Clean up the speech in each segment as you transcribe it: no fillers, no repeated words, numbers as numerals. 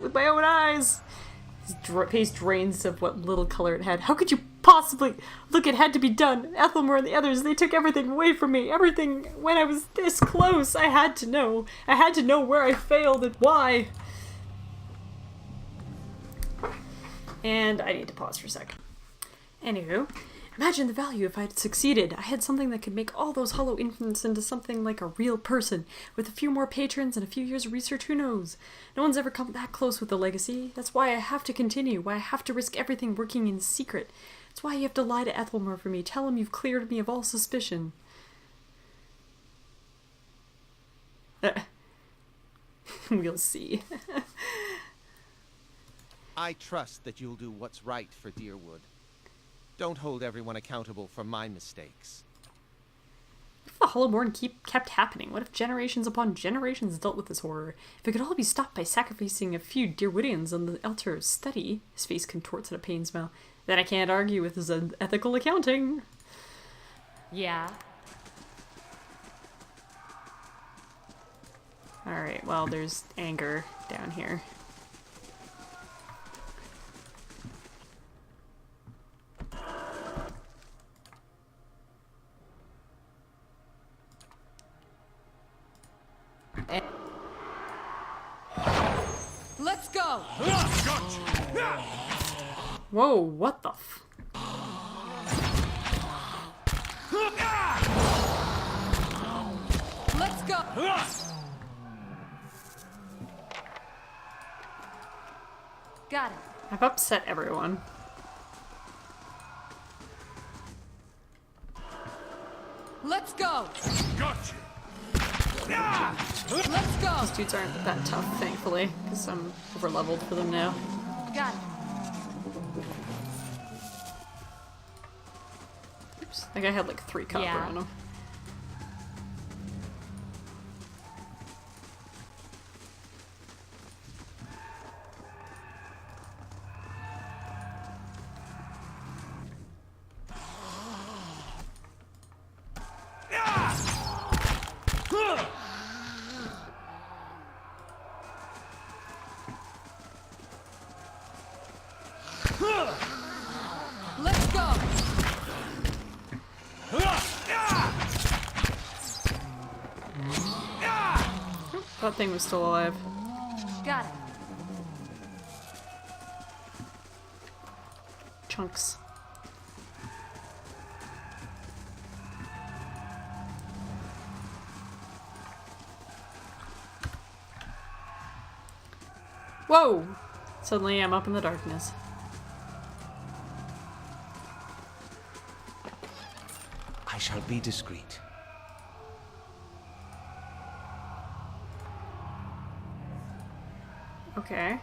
with my own eyes. His face drains of what little color it had. How could you possibly? Look, it had to be done. Ethelmer and the others, they took everything away from me. Everything when I was this close. I had to know. I had to know where I failed and why. And I need to pause for a second. Anywho, imagine the value if I had succeeded. I had something that could make all those hollow infants into something like a real person. With a few more patrons and a few years of research, who knows? No one's ever come that close with the legacy. That's why I have to continue, why I have to risk everything working in secret. That's why you have to lie to Ethelmer for me. Tell him you've cleared me of all suspicion. We'll see. I trust that you'll do what's right for Deerwood. Don't hold everyone accountable for my mistakes. What if the Hollowborn kept happening? What if generations upon generations dealt with this horror? If it could all be stopped by sacrificing a few Deerwoodians on the altar study, his face contorts in a pain smile, then I can't argue with his ethical accounting. Yeah. Alright, well, there's anger down here. Let's go! Whoa, what the f- Let's go! Got it. I've upset everyone. Let's go! Gotcha. Let's go! These dudes aren't that tough, thankfully, because I'm over-leveled for them now. Got it. Oops, I think I had like 3 copper Yeah. on them. Let's go! That thing was still alive. Got it. Chunks. Whoa! Suddenly I'm up in the darkness. I shall be discreet. Okay.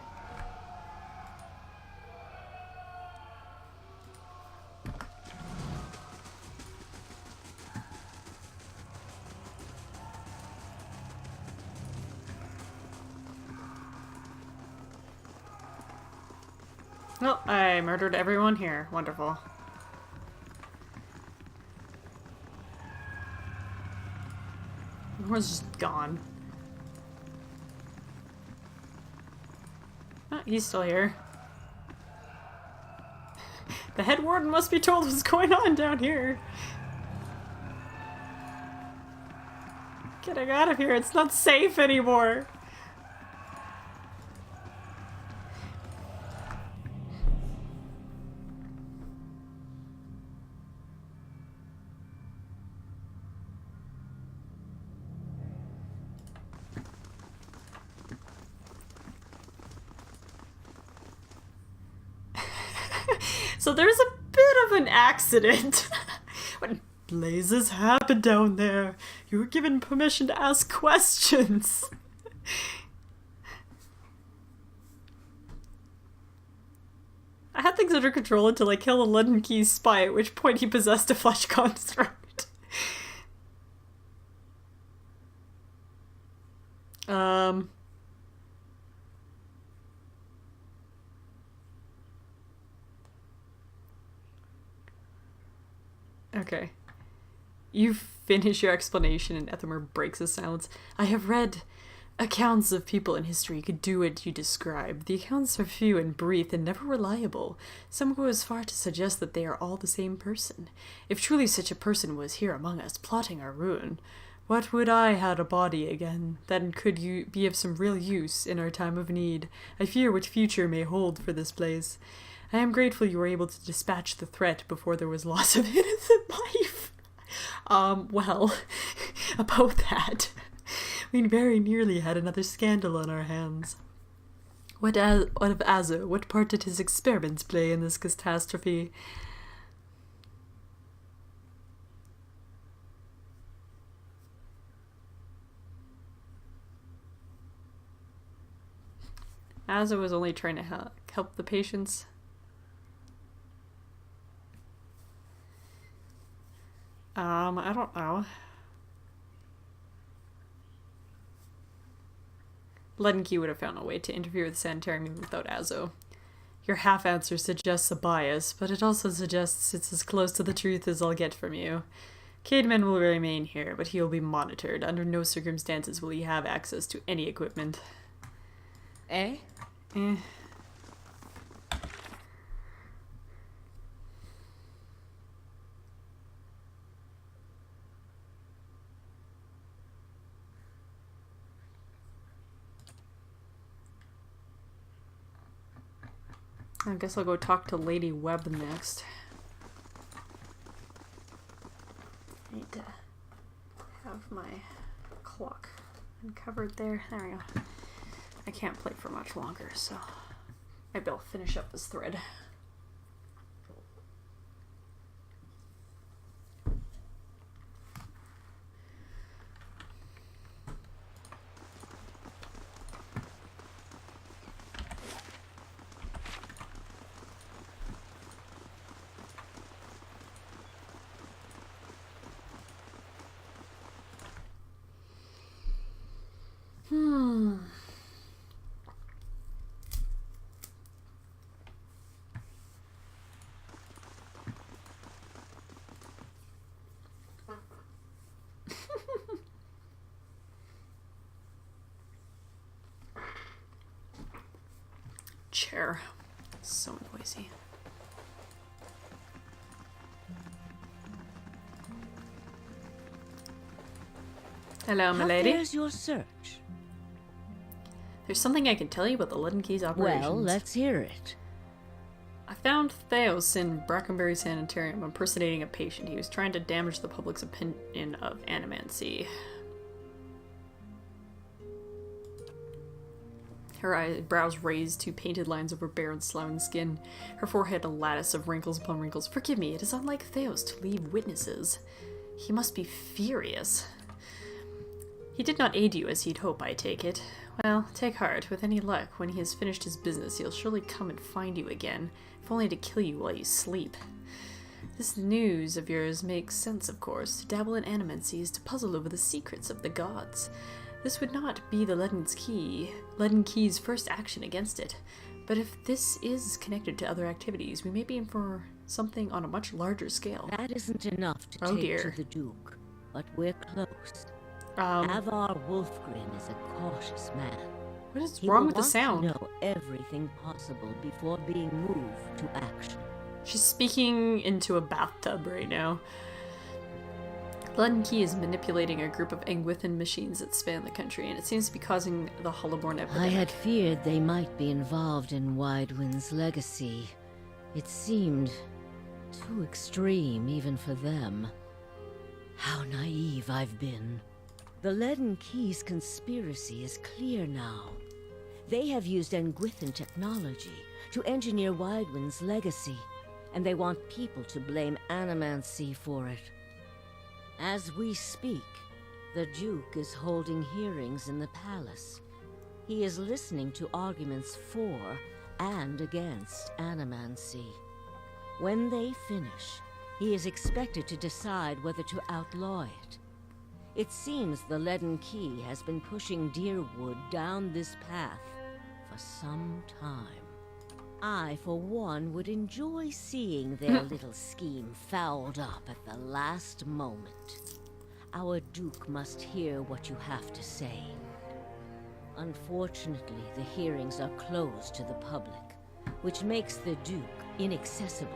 Well, I murdered everyone here. Wonderful. Everyone's just gone. Oh, he's still here. The head warden must be told what's going on down here. Getting out of here. It's not safe anymore. So there's a bit of an accident. What blazes happened down there? You were given permission to ask questions. I had things under control until I killed a London Key's spy, at which point he possessed a flesh construct. Okay. You finish your explanation and Ethelmer breaks his silence. I have read accounts of people in history could do what you described. The accounts are few and brief and never reliable. Some go as far to suggest that they are all the same person. If truly such a person was here among us, plotting our ruin, what would I had a body again, that could be of some real use in our time of need? I fear what future may hold for this place. I am grateful you were able to dispatch the threat before there was loss of innocent life. Well, about that, we very nearly had another scandal on our hands. What of Azo? What part did his experiments play in this catastrophe? Azo was only trying to help the patients. I don't know. Ledenki would have found a way to interfere with the sanitarium even without Azo. Your half answer suggests a bias, but it also suggests it's as close to the truth as I'll get from you. Cademan will remain here, but he will be monitored. Under no circumstances will he have access to any equipment. Eh? Eh. I guess I'll go talk to Lady Webb next. I need to have my clock uncovered there. There we go. I can't play for much longer, so maybe I'll finish up this thread. Chair. So noisy. Hello, my lady. How fares your search? There's something I can tell you about the Ledenkeys operations. Well, let's hear it. I found Theos in Brackenbury Sanitarium impersonating a patient. He was trying to damage the public's opinion of animancy. Her eyebrows raised to painted lines over bare and sloughing skin. Her forehead a lattice of wrinkles upon wrinkles. Forgive me, it is unlike Theos to leave witnesses. He must be furious. He did not aid you as he'd hope, I take it. Well, take heart. With any luck, when he has finished his business, he'll surely come and find you again, if only to kill you while you sleep. This news of yours makes sense, of course. To dabble in animancy is to puzzle over the secrets of the gods. This would not be the Ledenkey's first action against it. But if this is connected to other activities, we may be in for something on a much larger scale. That isn't enough to Oh, take dear. to the Duke, but we're close. Um, Avar Wolfgren is a cautious man. what is He wrong will with the want sound? to know everything possible before being moved to action. She's speaking into a bathtub right now. Ledenkey is manipulating a group of Angwithan machines that span the country, and it seems to be causing the Hollowborn epidemic. I had feared they might be involved in Widewind's legacy. It seemed too extreme even for them. How naive I've been. The Ledenkey's conspiracy is clear now. They have used Angwithan technology to engineer Widewind's legacy, and they want people to blame animancy for it. As we speak, the Duke is holding hearings in the palace. He is listening to arguments for and against animancy. When they finish, he is expected to decide whether to outlaw it. It seems the Ledenkey has been pushing Deerwood down this path for some time. I, for one, would enjoy seeing their little scheme fouled up at the last moment. Our Duke must hear what you have to say. Unfortunately, the hearings are closed to the public, which makes the Duke inaccessible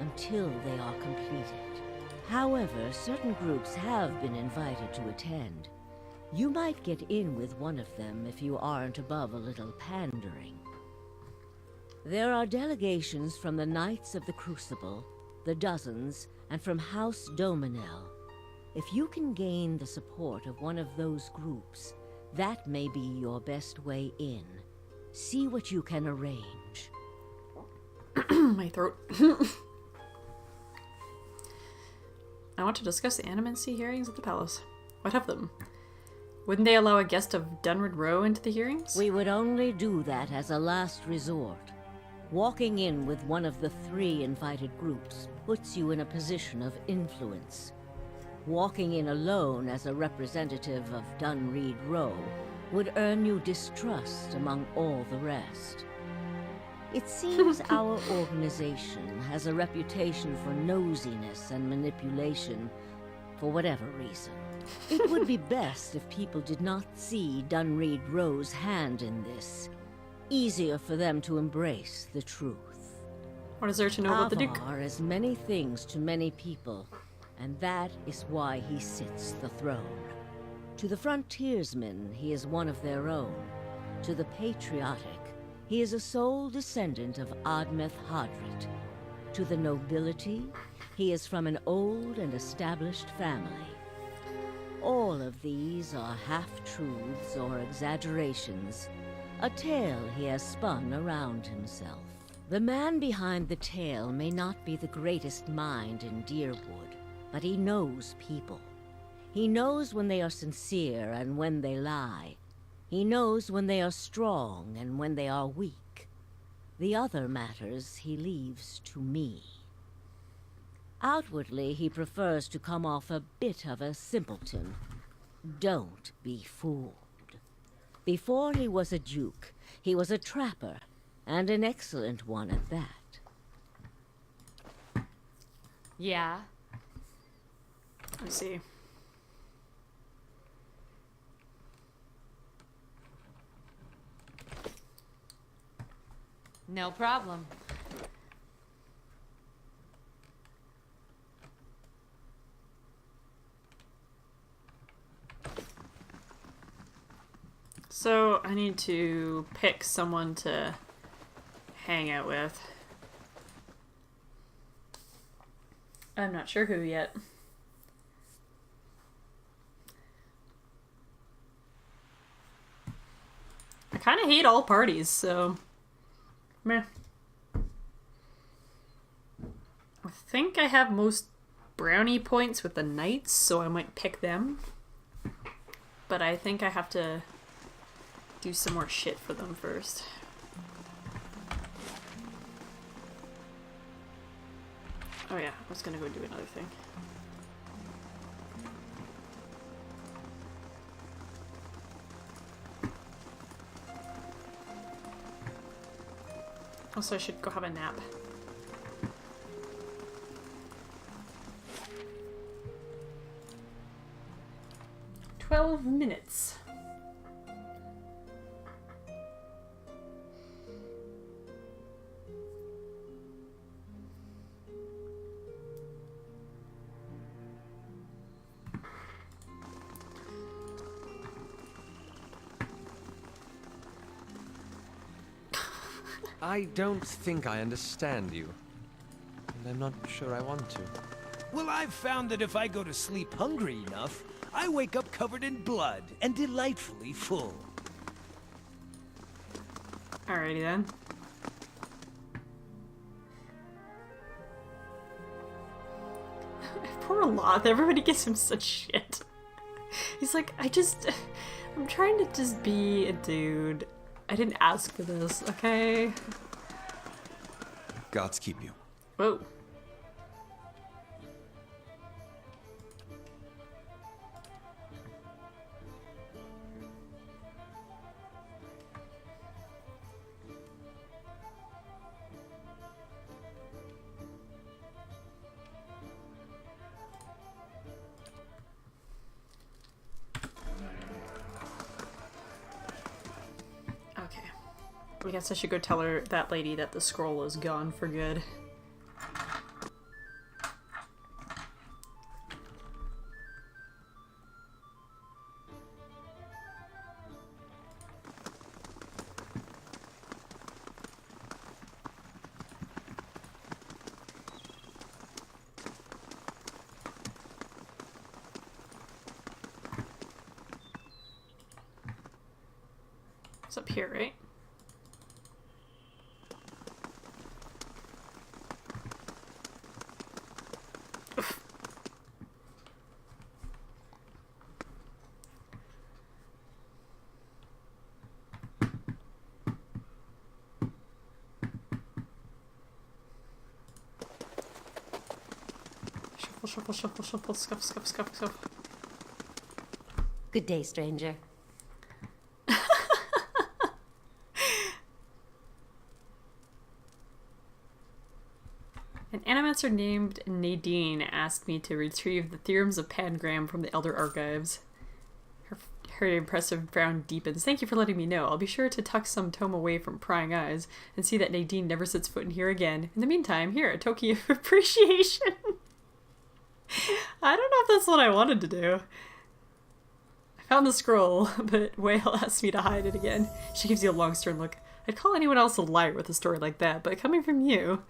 until they are completed. However, certain groups have been invited to attend. You might get in with one of them if you aren't above a little pandering. There are delegations from the Knights of the Crucible, the Dozens, and from House Dominel. If you can gain the support of one of those groups, that may be your best way in. See what you can arrange. My throat. I want to discuss the animancy hearings at the palace. What of them? Wouldn't they allow a guest of Dunrid Row into the hearings? We would only do that as a last resort. Walking in with one of the 3 invited groups puts you in a position of influence. Walking in alone as a representative of Dunreed Row would earn you distrust among all the rest. It seems our organization has a reputation for nosiness and manipulation, for whatever reason. It would be best if people did not see Dunreed Row's hand in this. Easier for them to embrace the truth. What is there to know about the Duke? Avar is many things to many people, and that is why he sits the throne. To the frontiersmen, he is one of their own. To the patriotic, he is a sole descendant of Admeth Hadrit. To the nobility, he is from an old and established family. All of these are half-truths or exaggerations, a tale he has spun around himself. The man behind the tale may not be the greatest mind in Deerwood, but he knows people. He knows when they are sincere and when they lie. He knows when they are strong and when they are weak. The other matters he leaves to me. Outwardly, he prefers to come off a bit of a simpleton. Don't be fooled. Before he was a duke, he was a trapper, and an excellent one at that. Yeah. I see. No problem. So, I need to pick someone to hang out with. I'm not sure who yet. I kind of hate all parties, so... meh. I think I have most brownie points with the knights, so I might pick them. But I think I have to do some more shit for them first. Oh yeah, I was gonna go do another thing. Also, I should go have a nap. "12 minutes. I don't think I understand you. And I'm not sure I want to. Well, I've found that if I go to sleep hungry enough, I wake up covered in blood and delightfully full. Alrighty then. Poor Loth, everybody gives him such shit. He's like, I'm trying to just be a dude. I didn't ask for this, okay? Gods keep you. Whoa. I guess I should go tell her, that lady, that the scroll is gone for good. It's up here, right? Shuffle, shuffle, shuffle, scuff, scuff, scuff, scuff. Good day, stranger. An animator named Nadine asked me to retrieve the theorems of Pangram from the Elder Archives. Her impressive frown deepens. Thank you for letting me know. I'll be sure to tuck some tome away from prying eyes and see that Nadine never sets foot in here again. In the meantime, here, a token of appreciation. I don't know if that's what I wanted to do. I found the scroll, but Whale asked me to hide it again. She gives you a long, stern look. I'd call anyone else a liar with a story like that, but coming from you...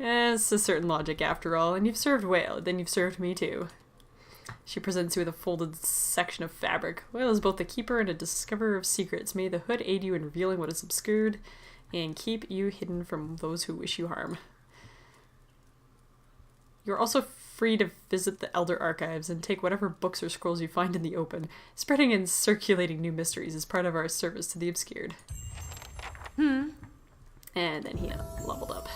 It's a certain logic after all, and you've served Whale, then you've served me too. She presents you with a folded section of fabric. Whale is both a keeper and a discoverer of secrets. May the hood aid you in revealing what is obscured, and keep you hidden from those who wish you harm. You're also free to visit the Elder Archives and take whatever books or scrolls you find in the open. Spreading and circulating new mysteries is part of our service to the obscured. And then he leveled up.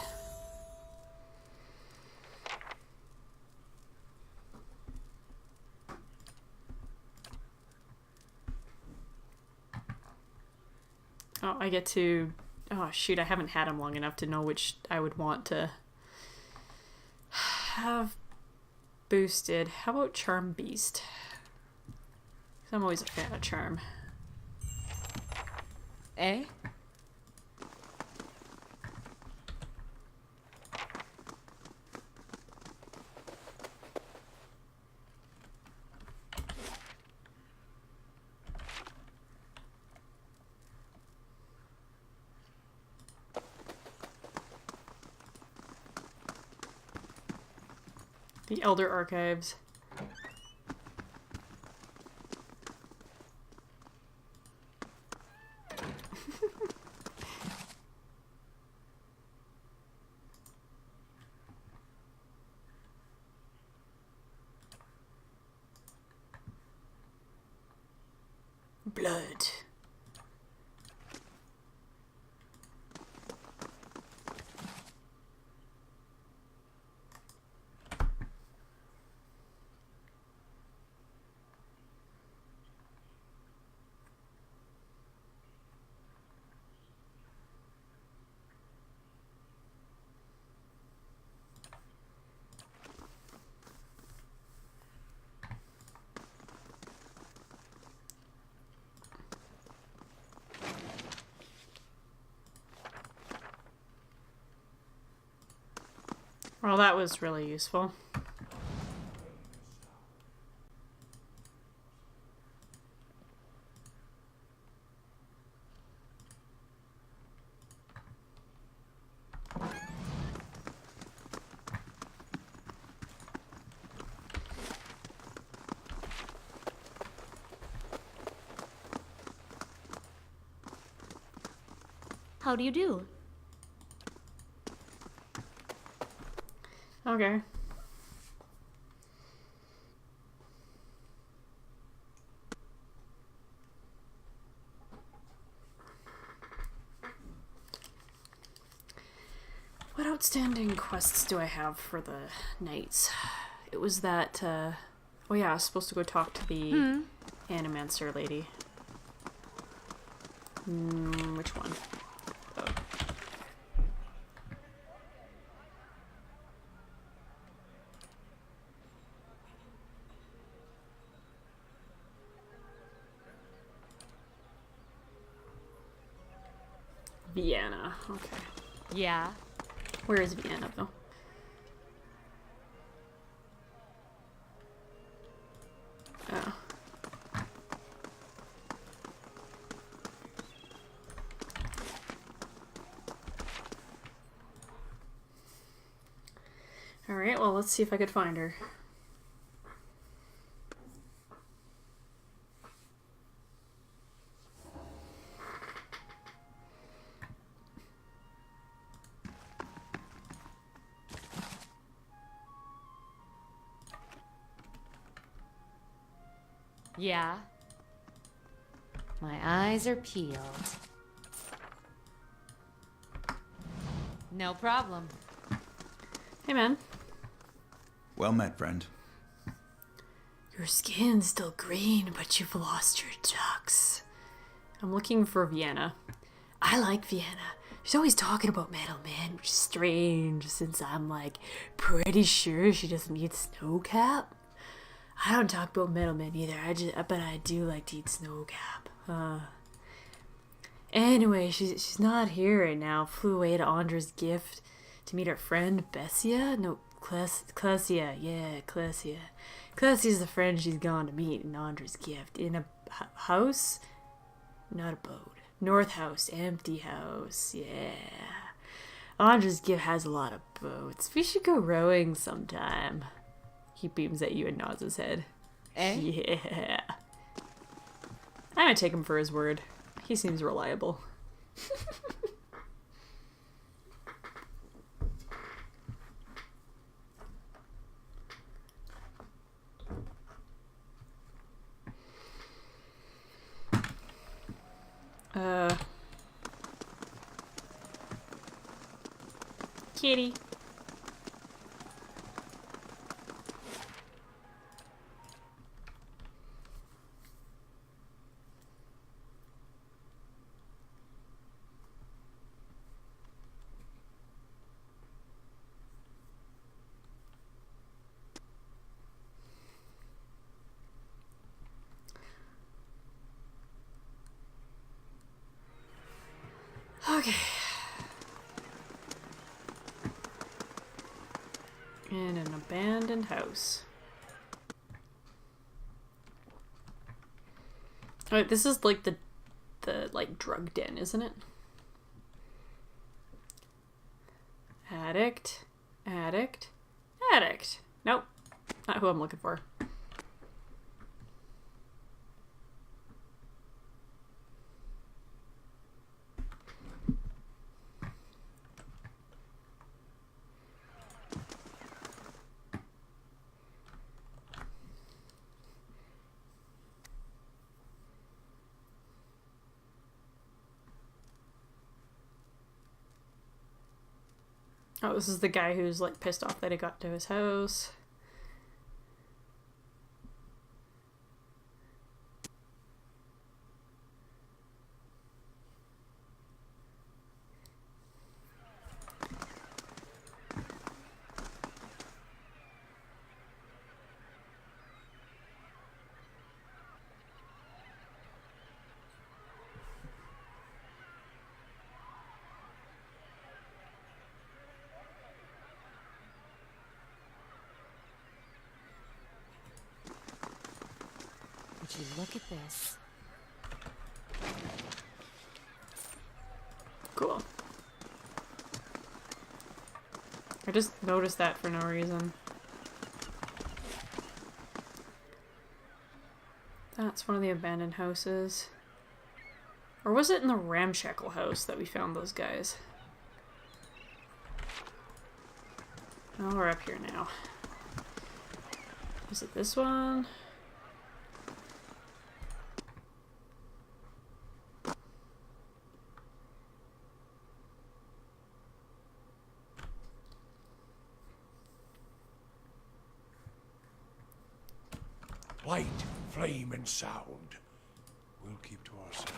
Oh, I get to... Oh, shoot, I haven't had him long enough to know which I would want to have boosted. How about Charm Beast? 'Cause I'm always a fan of Charm. Eh? The Elder Archives. Blood. Well, that was really useful. How do you do? Okay. What outstanding quests do I have for the knights? It was that, oh yeah, I was supposed to go talk to the Animancer lady. Which one? Oh. Vienna. Okay. Yeah. Where is Vienna, though? Oh. Alright, well, let's see if I could find her. Yeah. My eyes are peeled. No problem. Hey, man. Well met, friend. Your skin's still green, but you've lost your ducks. I'm looking for Vienna. I like Vienna. She's always talking about Metal Man, which is strange since I'm like pretty sure she doesn't need Snowcap. I don't talk about Metal Man either. But I do like to eat Snowcap. Anyway, she's not here right now. Flew away to Andra's gift to meet her friend Bessia. No, Klesia. Yeah, Klesia. Klesia's the friend she's gone to meet in Andra's gift in a house, not a boat. North house, empty house. Yeah. Andra's gift has a lot of boats. We should go rowing sometime. He beams at you and nods his head. Eh? Yeah. I'm gonna take him for his word. He seems reliable. Kitty. Okay. In an abandoned house. Alright, this is like the like drug den, isn't it? Addict. Addict. Addict. Nope. Not who I'm looking for. Oh, this is the guy who's like pissed off that he got to his house. Would you look at this? Cool. I just noticed that for no reason. That's one of the abandoned houses. Or was it in the ramshackle house that we found those guys? Oh, we're up here now. Is it this one? Light, flame, and sound. We'll keep to ourselves.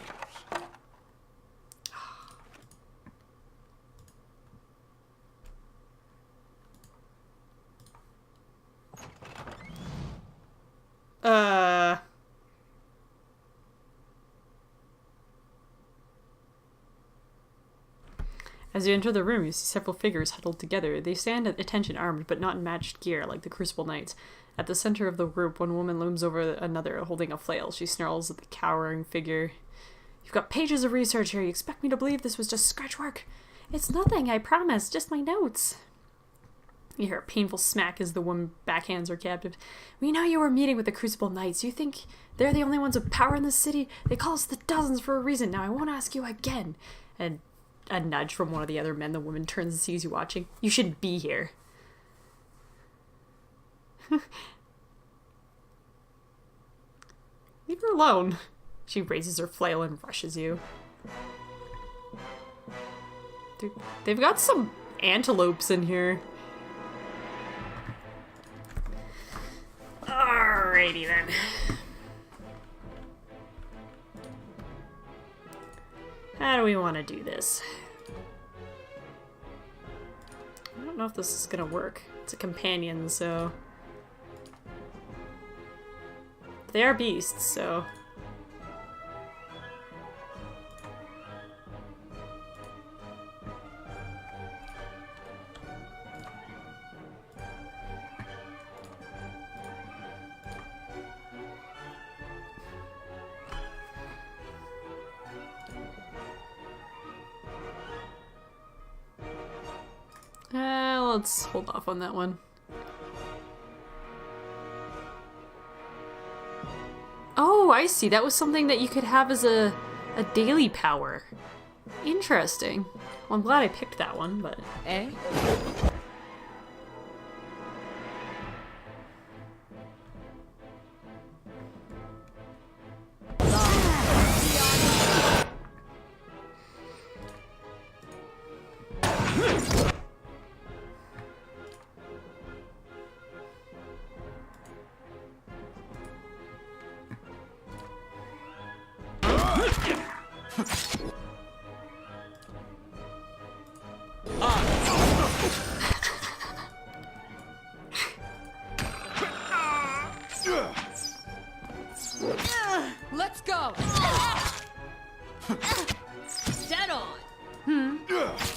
As you enter the room, you see several figures huddled together. They stand at attention armed, but not in matched gear like the Crucible Knights. At the center of the group, one woman looms over another, holding a flail. She snarls at the cowering figure. You've got pages of research here. You expect me to believe this was just scratch work? It's nothing, I promise. Just my notes. You hear a painful smack as the woman backhands her captive. We know you were meeting with the Crucible Knights. You think they're the only ones with power in this city? They call us the dozens for a reason. Now I won't ask you again. And a nudge from one of the other men. The woman turns and sees you watching. You shouldn't be here. Leave her alone. She raises her flail and rushes you. They've got some antelopes in here. Alrighty then. How do we want to do this? I don't know if this is gonna work. It's a companion, so... They are beasts, so... let's hold off on that one. Oh, I see. That was something that you could have as a daily power. Interesting. Well, I'm glad I picked that one, but... Eh? Let's go! Dead on!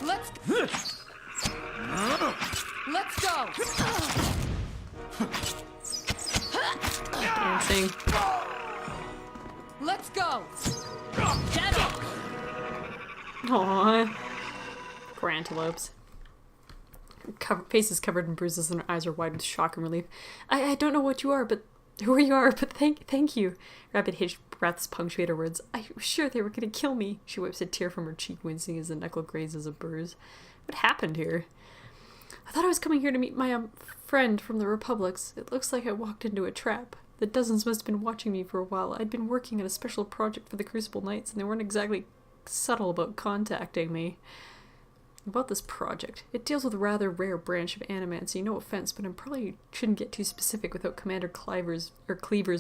Let's go! Dancing. Let's go! Dead on! Aww. Poor antelopes. Faces covered in bruises and her eyes are wide with shock and relief. I don't know what you are, but who you are, but thank you. Rapid hitched breaths punctuate her words. I was sure they were going to kill me. She wipes a tear from her cheek, wincing as the knuckle grazes a bruise. What happened here? I thought I was coming here to meet my friend from the Republics. It looks like I walked into a trap. The dozens must have been watching me for a while. I'd been working on a special project for the Crucible Knights, and they weren't exactly subtle about contacting me. About this project. It deals with a rather rare branch of animancy, no offense, but I probably shouldn't get too specific without Commander Cleaver's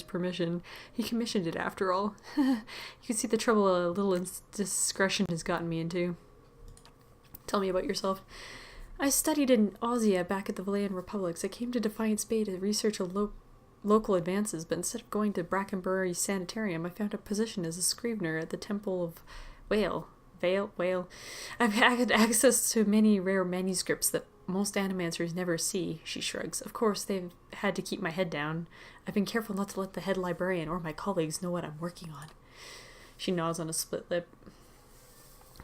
permission. He commissioned it after all. You can see the trouble a little indiscretion has gotten me into. Tell me about yourself. I studied in Ossia back at the Valayan Republics. I came to Defiance Bay to research local advances, but instead of going to Brackenbury Sanitarium, I found a position as a scrivener at the Temple of Whale. I've had access to many rare manuscripts that most animancers never see, she shrugs. Of course, they've had to keep my head down. I've been careful not to let the head librarian or my colleagues know what I'm working on. She nods on a split lip.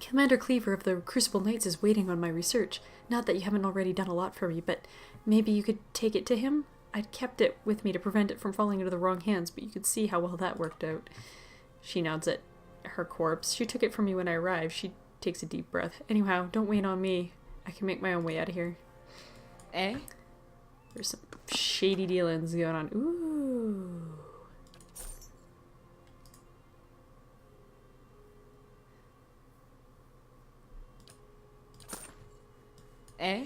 Commander Cleaver of the Crucible Knights is waiting on my research. Not that you haven't already done a lot for me, but maybe you could take it to him? I'd kept it with me to prevent it from falling into the wrong hands, but you could see how well that worked out. She nods at her corpse. She took it from me when I arrived. She takes a deep breath. Anyhow, don't wait on me. I can make my own way out of here. Eh? There's some shady dealings going on. Ooh. Eh?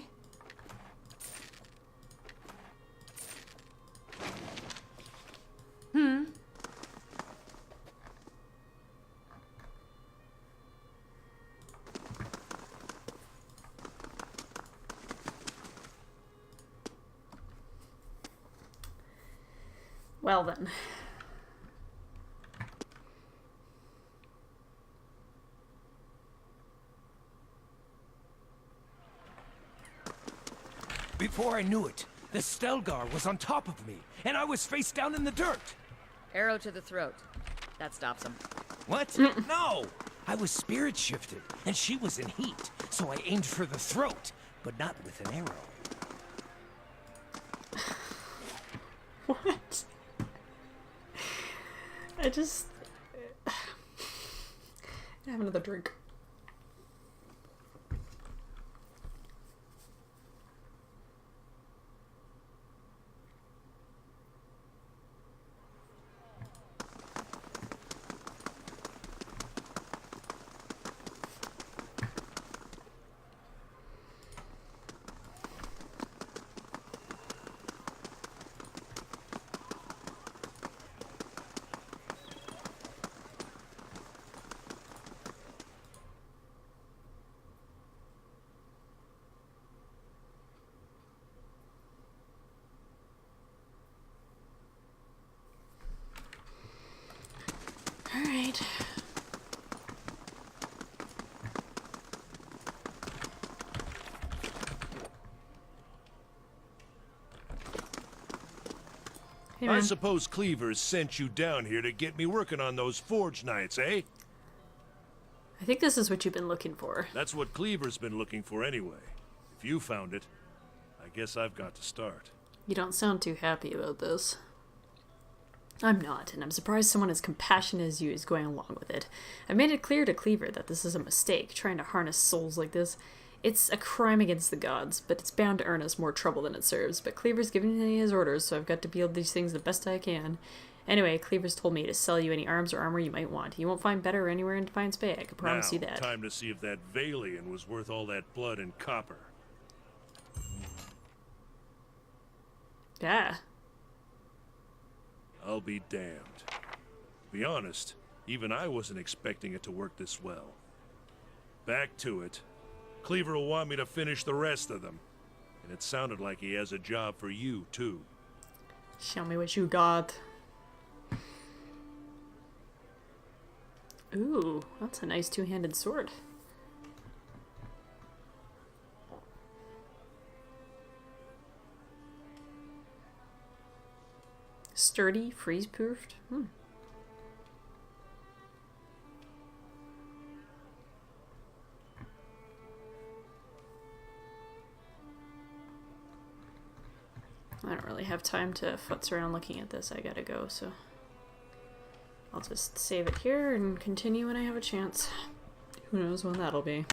Well then. Before I knew it, the Stelgar was on top of me, and I was face down in the dirt. Arrow to the throat. That stops him. What? No! I was spirit shifted, and she was in heat, so I aimed for the throat, but not with an arrow. What? I just... have another drink. Alright. Hey, I man. suppose Cleaver's sent you down here to get me working on those forge nights, eh? I think this is what you've been looking for. That's what Cleaver's been looking for anyway. If you found it, I guess I've got to start. You don't sound too happy about this. I'm not, and I'm surprised someone as compassionate as you is going along with it. I've made it clear to Cleaver that this is a mistake, trying to harness souls like this. It's a crime against the gods, but it's bound to earn us more trouble than it serves. But Cleaver's giving me his orders, so I've got to build these things the best I can. Anyway, Cleaver's told me to sell you any arms or armor you might want. You won't find better anywhere in Defiance Bay, I can promise you that. Time to see if that Valian was worth all that blood and copper. Yeah. I'll be damned. Be honest, even I wasn't expecting it to work this well. Back to it. Cleaver will want me to finish the rest of them. And it sounded like he has a job for you, too. Show me what you got. Ooh, that's a nice two-handed sword. Sturdy, freeze-proofed. I don't really have time to futz around looking at this. I gotta go, so I'll just save it here and continue when I have a chance. Who knows when that'll be.